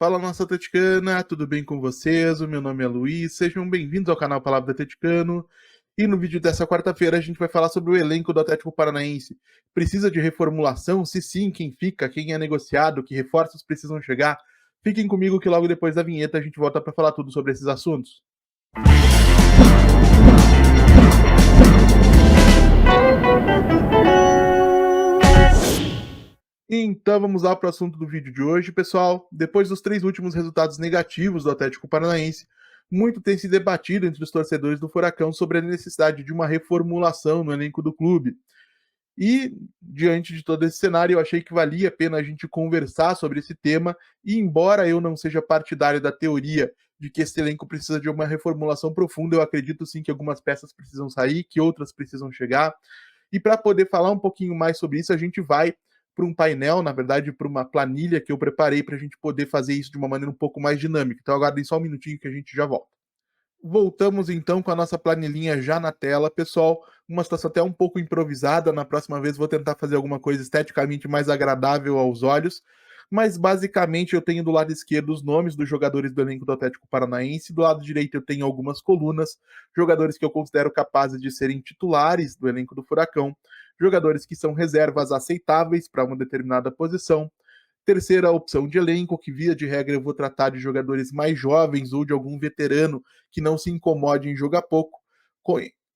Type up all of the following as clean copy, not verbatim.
Fala, nossa atleticana, tudo bem com vocês? O meu nome é Luiz, sejam bem-vindos ao canal Palavra do Atleticano. E no vídeo dessa quarta-feira a gente vai falar sobre o elenco do Atlético Paranaense. Precisa de reformulação? Se sim, quem fica? Quem é negociado? Que reforços precisam chegar? Fiquem comigo que logo depois da vinheta a gente volta para falar tudo sobre esses assuntos. Então vamos lá para o assunto do vídeo de hoje, pessoal. Depois dos 3 últimos resultados negativos do Atlético Paranaense, muito tem se debatido entre os torcedores do Furacão sobre a necessidade de uma reformulação no elenco do clube. E, diante de todo esse cenário, eu achei que valia a pena a gente conversar sobre esse tema, e embora eu não seja partidário da teoria de que esse elenco precisa de uma reformulação profunda, eu acredito sim que algumas peças precisam sair, que outras precisam chegar. E para poder falar um pouquinho mais sobre isso, a gente vai para um painel, na verdade, para uma planilha que eu preparei para a gente poder fazer isso de uma maneira um pouco mais dinâmica. Então aguardem só um minutinho que a gente já volta. Voltamos então com a nossa planilhinha já na tela, pessoal. Uma situação até um pouco improvisada. Na próxima vez vou tentar fazer alguma coisa esteticamente mais agradável aos olhos. Mas basicamente eu tenho do lado esquerdo os nomes dos jogadores do elenco do Atlético Paranaense. Do lado direito eu tenho algumas colunas, jogadores que eu considero capazes de serem titulares do elenco do Furacão, jogadores que são reservas aceitáveis para uma determinada posição. Terceira opção de elenco, que via de regra eu vou tratar de jogadores mais jovens ou de algum veterano que não se incomode em jogar pouco.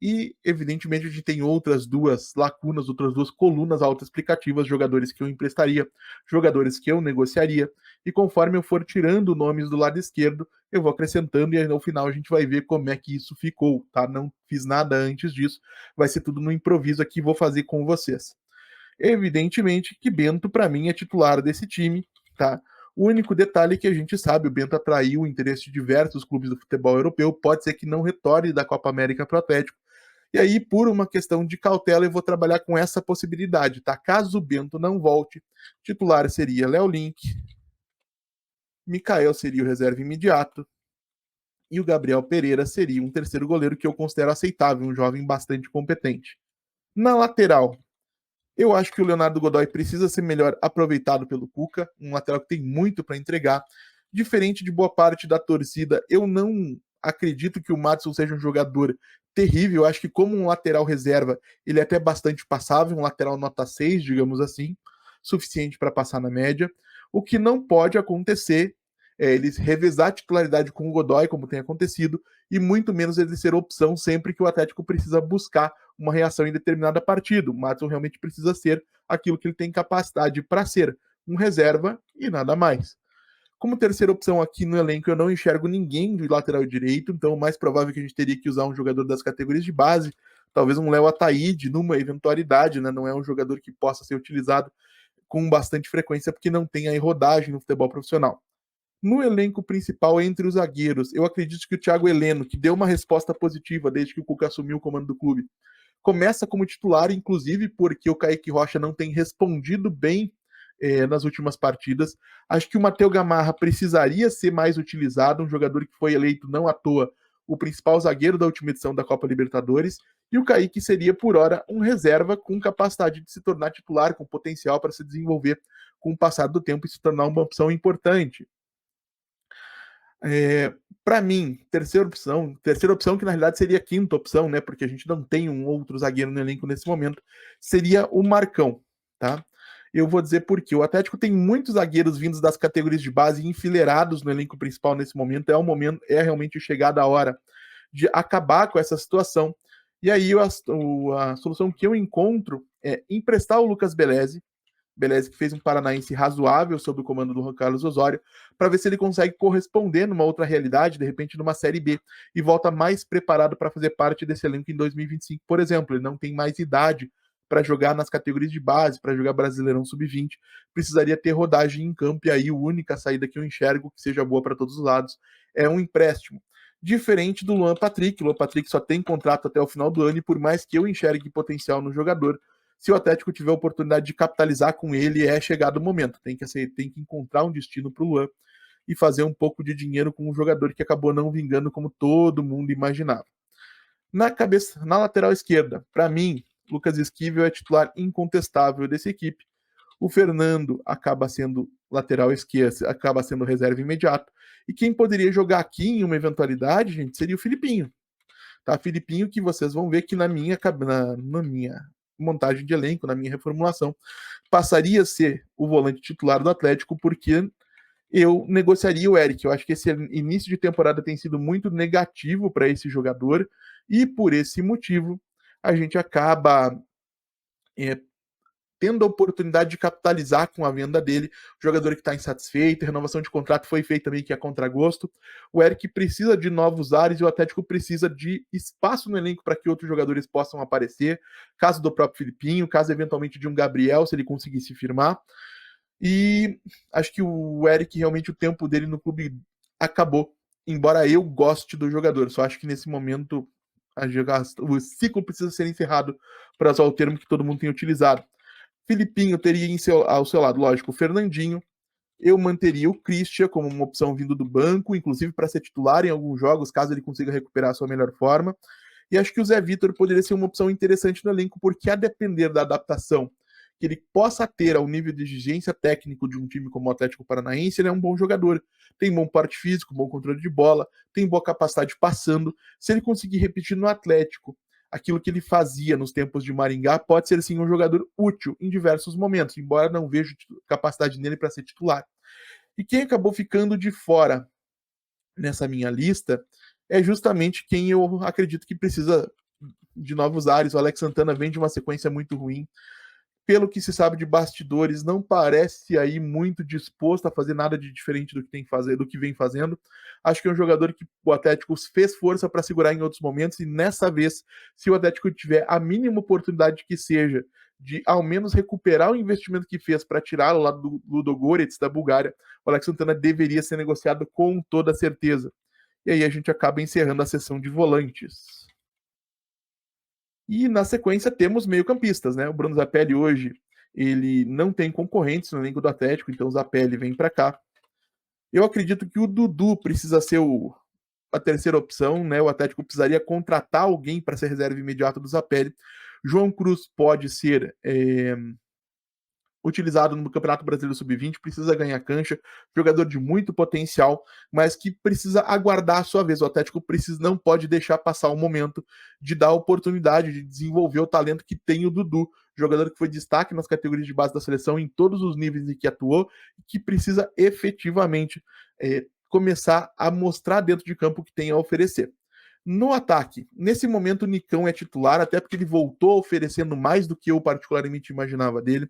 E, evidentemente, a gente tem outras duas lacunas, outras duas colunas autoexplicativas, jogadores que eu emprestaria, jogadores que eu negociaria. E conforme eu for tirando nomes do lado esquerdo, eu vou acrescentando e aí no final a gente vai ver como é que isso ficou, tá? Não fiz nada antes disso, vai ser tudo no improviso aqui, vou fazer com vocês. Evidentemente que Bento, para mim, é titular desse time, tá? O único detalhe é que a gente sabe, o Bento atraiu o interesse de diversos clubes do futebol europeu, pode ser que não retorne da Copa América para o Atlético. E aí, por uma questão de cautela, eu vou trabalhar com essa possibilidade, tá? Caso o Bento não volte, titular seria Léo Link, Mikael seria o reserva imediato, e o Gabriel Pereira seria um terceiro goleiro que eu considero aceitável, um jovem bastante competente. Na lateral, eu acho que o Leonardo Godoy precisa ser melhor aproveitado pelo Cuca, um lateral que tem muito para entregar. Diferente de boa parte da torcida, eu não acredito que o Maddison seja um jogador terrível. Eu acho que como um lateral reserva, ele é até bastante passável, um lateral nota 6, digamos assim, suficiente para passar na média. O que não pode acontecer é eles revezar a titularidade com o Godoy, como tem acontecido, e muito menos ele ser opção sempre que o Atlético precisa buscar uma reação em determinada partida. O Maddison realmente precisa ser aquilo que ele tem capacidade para ser, um reserva e nada mais. Como terceira opção aqui no elenco, eu não enxergo ninguém de lateral direito, então o mais provável é que a gente teria que usar um jogador das categorias de base, talvez um Léo Ataíde, numa eventualidade, né? Não é um jogador que possa ser utilizado com bastante frequência, porque não tem aí rodagem no futebol profissional. No elenco principal, entre os zagueiros, eu acredito que o Thiago Heleno, que deu uma resposta positiva desde que o Cuca assumiu o comando do clube, começa como titular, inclusive porque o Kaique Rocha não tem respondido bem nas últimas partidas. Acho que o Matheus Gamarra precisaria ser mais utilizado, um jogador que foi eleito não à toa o principal zagueiro da última edição da Copa Libertadores, e o Kaique seria, por hora, um reserva com capacidade de se tornar titular, com potencial para se desenvolver com o passar do tempo e se tornar uma opção importante. Para mim, terceira opção que na realidade seria a quinta opção, né? Porque a gente não tem um outro zagueiro no elenco nesse momento, seria o Marcão, tá? Eu vou dizer por quê. O Atlético tem muitos zagueiros vindos das categorias de base enfileirados no elenco principal nesse momento. É realmente chegada a hora de acabar com essa situação. E aí a solução que eu encontro é emprestar o Lucas Beleze, Beleza, que fez um paranaense razoável sob o comando do Juan Carlos Osório, para ver se ele consegue corresponder numa outra realidade, de repente numa Série B, e volta mais preparado para fazer parte desse elenco em 2025, por exemplo. Ele não tem mais idade para jogar nas categorias de base, para jogar Brasileirão Sub-20, precisaria ter rodagem em campo, e aí a única saída que eu enxergo que seja boa para todos os lados é um empréstimo. Diferente do Luan Patrick. O Luan Patrick só tem contrato até o final do ano, e por mais que eu enxergue potencial no jogador, se o Atlético tiver a oportunidade de capitalizar com ele, é chegado o momento. Tem que encontrar um destino para o Luan e fazer um pouco de dinheiro com um jogador que acabou não vingando como todo mundo imaginava. Na lateral esquerda, para mim, Lucas Esquivel é titular incontestável dessa equipe. O Fernando acaba sendo lateral esquerdo acaba sendo reserva imediato. E quem poderia jogar aqui em uma eventualidade, gente, seria o Filipinho. Tá? Filipinho, que vocês vão ver que na minha montagem de elenco, na minha reformulação, passaria a ser o volante titular do Atlético, porque eu negociaria o Eric. Eu acho que esse início de temporada tem sido muito negativo para esse jogador, e por esse motivo a gente acaba é, tendo a oportunidade de capitalizar com a venda dele. O jogador que está insatisfeito, a renovação de contrato foi feita meio que a contragosto. O Eric precisa de novos ares e o Atlético precisa de espaço no elenco para que outros jogadores possam aparecer. Caso do próprio Filipinho, caso eventualmente de um Gabriel, se ele conseguisse firmar. E acho que o Eric, realmente, o tempo dele no clube acabou. Embora eu goste do jogador, só acho que nesse momento o ciclo precisa ser encerrado, para usar o termo que todo mundo tem utilizado. Filipinho teria ao seu lado, lógico, o Fernandinho. Eu manteria o Christian como uma opção vindo do banco, inclusive para ser titular em alguns jogos, caso ele consiga recuperar a sua melhor forma. E acho que o Zé Vitor poderia ser uma opção interessante no elenco, porque a depender da adaptação que ele possa ter ao nível de exigência técnico de um time como o Atlético Paranaense, ele é um bom jogador. Tem bom porte físico, bom controle de bola, tem boa capacidade passando. Se ele conseguir repetir no Atlético aquilo que ele fazia nos tempos de Maringá, pode ser sim um jogador útil em diversos momentos, embora não veja capacidade nele para ser titular. E quem acabou ficando de fora nessa minha lista é justamente quem eu acredito que precisa de novos ares. O Alex Santana vem de uma sequência muito ruim. Pelo que se sabe de bastidores, não parece aí muito disposto a fazer nada de diferente do que vem fazendo. Acho que é um jogador que o Atlético fez força para segurar em outros momentos, e nessa vez, se o Atlético tiver a mínima oportunidade que seja de ao menos recuperar o investimento que fez para tirá-lo lá do Ludogorets, da Bulgária, o Alex Santana deveria ser negociado com toda certeza. E aí a gente acaba encerrando a sessão de volantes. E na sequência temos meio-campistas, né? O Bruno Zapelli hoje, ele não tem concorrentes no elenco do Atlético, então o Zapelli vem para cá. Eu acredito que o Dudu precisa ser a terceira opção, né? O Atlético precisaria contratar alguém para ser reserva imediata do Zapelli. João Cruz pode ser utilizado no Campeonato Brasileiro Sub-20, precisa ganhar cancha, jogador de muito potencial, mas que precisa aguardar a sua vez. O Atlético não pode deixar passar o momento de dar a oportunidade de desenvolver o talento que tem o Dudu, jogador que foi destaque nas categorias de base da seleção em todos os níveis em que atuou, e que precisa efetivamente começar a mostrar dentro de campo o que tem a oferecer. No ataque, nesse momento o Nicão é titular, até porque ele voltou oferecendo mais do que eu particularmente imaginava dele.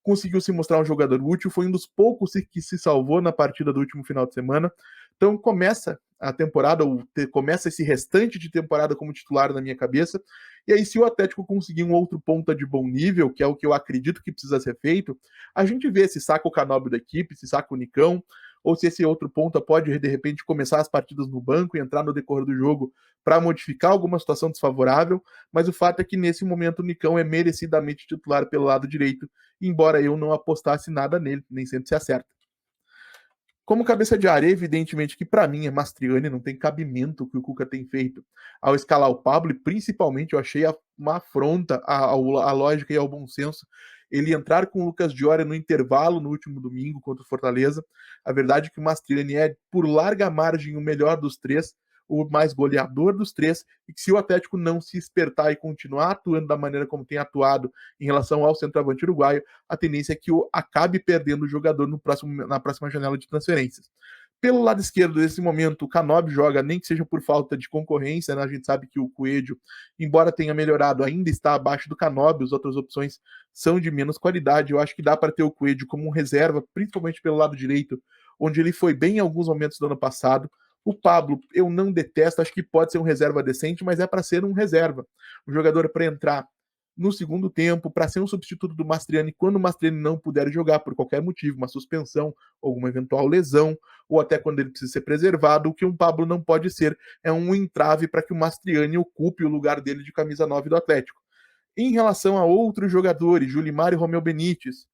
Conseguiu se mostrar um jogador útil, foi um dos poucos que se salvou na partida do último final de semana. Então começa a temporada, começa esse restante de temporada como titular na minha cabeça. E aí, se o Atlético conseguir um outro ponta de bom nível, que é o que eu acredito que precisa ser feito, a gente vê se saca o Canóbio da equipe, se saca o Nicão, ou se esse outro ponta pode, de repente, começar as partidas no banco e entrar no decorrer do jogo para modificar alguma situação desfavorável. Mas o fato é que nesse momento o Nicão é merecidamente titular pelo lado direito, embora eu não apostasse nada nele, nem sempre se acerta. Como cabeça de área, evidentemente que para mim é Mastriani, não tem cabimento o que o Cuca tem feito ao escalar o Pablo, e principalmente eu achei uma afronta à lógica e ao bom senso ele entrar com o Lucas Diori no intervalo no último domingo contra o Fortaleza. A verdade é que o Mastriani é, por larga margem, o melhor dos três, o mais goleador dos três, e que se o Atlético não se espertar e continuar atuando da maneira como tem atuado em relação ao centroavante uruguaio, a tendência é que o acabe perdendo o jogador na próxima janela de transferências. Pelo lado esquerdo, nesse momento, o Canóbio joga, nem que seja por falta de concorrência, né? A gente sabe que o Coelho, embora tenha melhorado, ainda está abaixo do Canóbio, as outras opções são de menos qualidade. Eu acho que dá para ter o Coelho como um reserva, principalmente pelo lado direito, onde ele foi bem em alguns momentos do ano passado. O Pablo, eu não detesto, acho que pode ser um reserva decente, mas é para ser um reserva. Um jogador para entrar no segundo tempo, para ser um substituto do Mastriani quando o Mastriani não puder jogar por qualquer motivo, uma suspensão, alguma eventual lesão, ou até quando ele precisa ser preservado. O que um Pablo não pode ser é um entrave para que o Mastriani ocupe o lugar dele de camisa 9 do Atlético. Em relação a outros jogadores, Julimar e Romeu Benítez,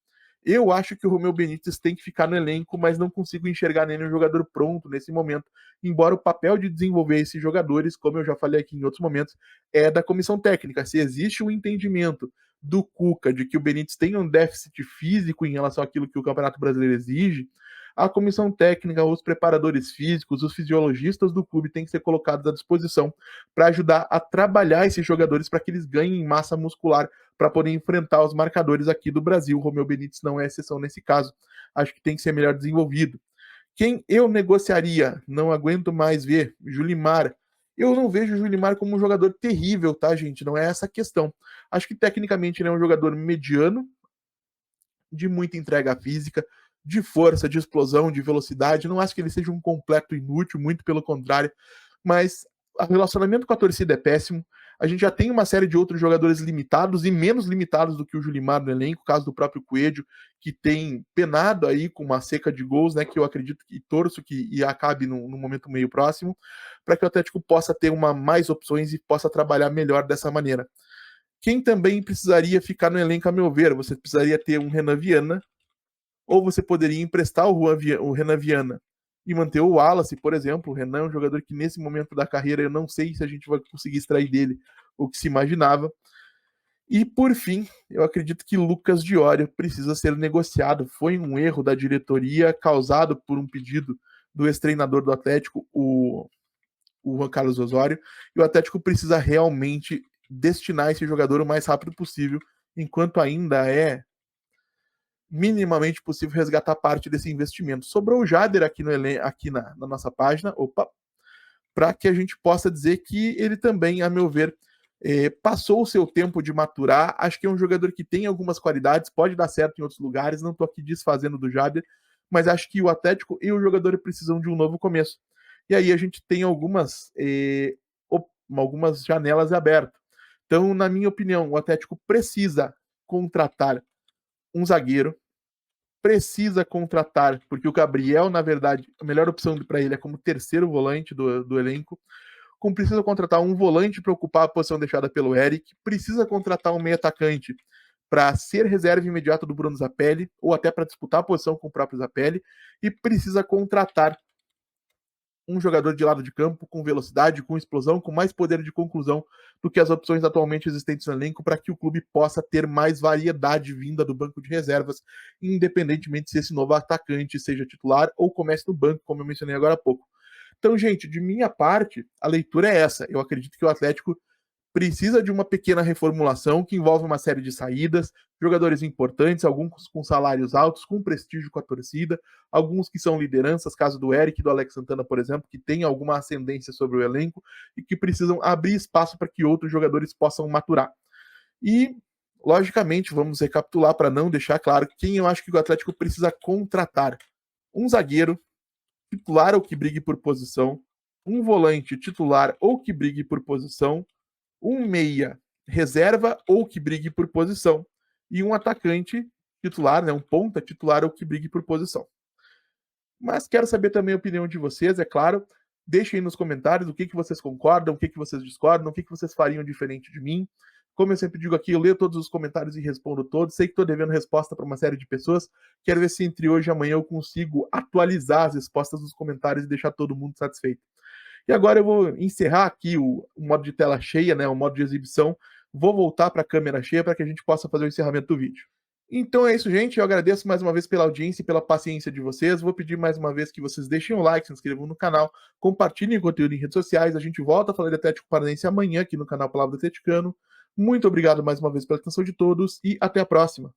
eu acho que o Romeu Benítez tem que ficar no elenco, mas não consigo enxergar nele um jogador pronto nesse momento, embora o papel de desenvolver esses jogadores, como eu já falei aqui em outros momentos, é da comissão técnica. Se existe um entendimento do Cuca, de que o Benítez tem um déficit físico em relação àquilo que o Campeonato Brasileiro exige, a comissão técnica, os preparadores físicos, os fisiologistas do clube têm que ser colocados à disposição para ajudar a trabalhar esses jogadores para que eles ganhem massa muscular para poder enfrentar os marcadores aqui do Brasil. O Romeu Benítez não é exceção nesse caso. Acho que tem que ser melhor desenvolvido. Quem eu negociaria? Não aguento mais ver. Julimar. Eu não vejo o Julimar como um jogador terrível, tá, gente? Não é essa a questão. Acho que tecnicamente ele é um jogador mediano, de muita entrega física, de força, de explosão, de velocidade. Não acho que ele seja um completo inútil, muito pelo contrário. Mas o relacionamento com a torcida é péssimo. A gente já tem uma série de outros jogadores limitados e menos limitados do que o Julimar no elenco, o caso do próprio Coelho, que tem penado aí com uma seca de gols, né, que eu acredito e torço que acabe no momento meio próximo, para que o Atlético possa ter mais opções e possa trabalhar melhor dessa maneira. Quem também precisaria ficar no elenco, a meu ver, você precisaria ter um Renan Viana, ou você poderia emprestar o Renan Viana e manter o Wallace, por exemplo. O Renan é um jogador que nesse momento da carreira eu não sei se a gente vai conseguir extrair dele o que se imaginava. E por fim, eu acredito que Lucas Diório precisa ser negociado. Foi um erro da diretoria causado por um pedido do ex-treinador do Atlético, o Juan Carlos Osório, e o Atlético precisa realmente destinar esse jogador o mais rápido possível, enquanto ainda é minimamente possível resgatar parte desse investimento. Sobrou o Jader aqui, aqui na nossa página, para que a gente possa dizer que ele também, a meu ver, passou o seu tempo de maturar. Acho que é um jogador que tem algumas qualidades, pode dar certo em outros lugares, não estou aqui desfazendo do Jader, mas acho que o Atlético e o jogador precisam de um novo começo. E aí a gente tem algumas janelas abertas. Então, na minha opinião, o Atlético precisa contratar um zagueiro, precisa contratar, porque o Gabriel, na verdade, a melhor opção para ele é como terceiro volante do elenco. Precisa contratar um volante para ocupar a posição deixada pelo Eric, precisa contratar um meio atacante para ser reserva imediata do Bruno Zapelli, ou até para disputar a posição com o próprio Zapelli, e precisa contratar um jogador de lado de campo com velocidade, com explosão, com mais poder de conclusão do que as opções atualmente existentes no elenco, para que o clube possa ter mais variedade vinda do banco de reservas, independentemente se esse novo atacante seja titular ou comece no banco, como eu mencionei agora há pouco. Então, gente, de minha parte, a leitura é essa. Eu acredito que o Atlético precisa de uma pequena reformulação que envolve uma série de saídas, jogadores importantes, alguns com salários altos, com prestígio com a torcida, alguns que são lideranças, caso do Eric e do Alex Santana, por exemplo, que tem alguma ascendência sobre o elenco e que precisam abrir espaço para que outros jogadores possam maturar. E, logicamente, vamos recapitular para não deixar claro quem eu acho que o Atlético precisa contratar. Um zagueiro titular ou que brigue por posição, um volante titular ou que brigue por posição, um meia reserva ou que brigue por posição, e um atacante titular, né, um ponta titular ou que brigue por posição. Mas quero saber também a opinião de vocês, é claro. Deixem aí nos comentários o que vocês concordam, o que vocês discordam, o que vocês fariam diferente de mim. Como eu sempre digo aqui, eu leio todos os comentários e respondo todos. Sei que estou devendo resposta para uma série de pessoas. Quero ver se entre hoje e amanhã eu consigo atualizar as respostas dos comentários e deixar todo mundo satisfeito. E agora eu vou encerrar aqui o modo de tela cheia, né, o modo de exibição. Vou voltar para a câmera cheia para que a gente possa fazer o encerramento do vídeo. Então é isso, gente. Eu agradeço mais uma vez pela audiência e pela paciência de vocês. Vou pedir mais uma vez que vocês deixem o like, se inscrevam no canal, compartilhem o conteúdo em redes sociais. A gente volta a falar de Atlético Paranaense amanhã aqui no canal Palavra do Atleticano. Muito obrigado mais uma vez pela atenção de todos e até a próxima.